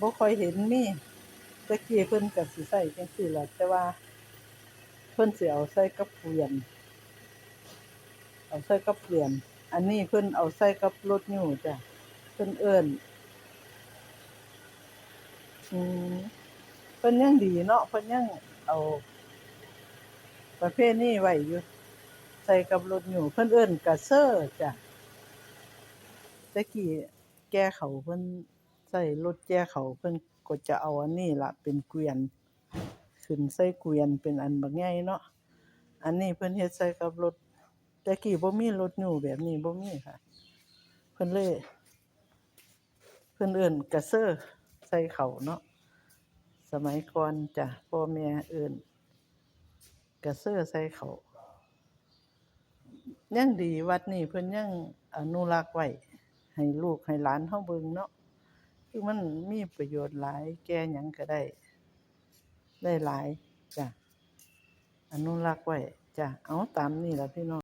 บ่ค่อยเห็นมีแต่กี้เพิ่นก็สิใช้จังซี่ล่ะแต่ว่าเพิ่นสิเอาใส่กับเกวียนเอาใส่กับเกวียนอันนี้เพิ่นเอาใส่กับรถยิ้วจ้ะเพิ่นเอิ้นอืมเพิ่นยังดีเนาะเพิ่นยังเอาประเพณีไว้อยู่ใส่กับรถยิ้วเพิ่นเอิ้นกระเซ้อจ้ะแต่กี้แก่เขาเพิ่นใช้รถแก่เขาเพิ่นก็จะเอาอันนี้ล่ะเป็นเกวียนขึ้นใส่เกวียนเป็นอันบักใหญ่เนาะอันนี้เพิ่นเฮ็ดใส่กับรถแต่กี้บ่มีรถยิ้วแบบนี้บ่มีค่ะเพิ่นเลยเพิ่นเอิ้นกระเซ้อใส่เขาเนาะสมัยก่อนจ้ะพ่อแม่เอิ้นกระเซ้อใส่เขายังดีวัดนี้เพิ่นยังอนุรักษ์ไว้ให้ลูกให้หลานเฮาเบิ่งเนาะคือมันมีประโยชน์หลายแก่หยังก็ได้หลายจ้ะอนุรักษ์ไว้จ้ะเอาตามนี้ล่ะพี่น้อง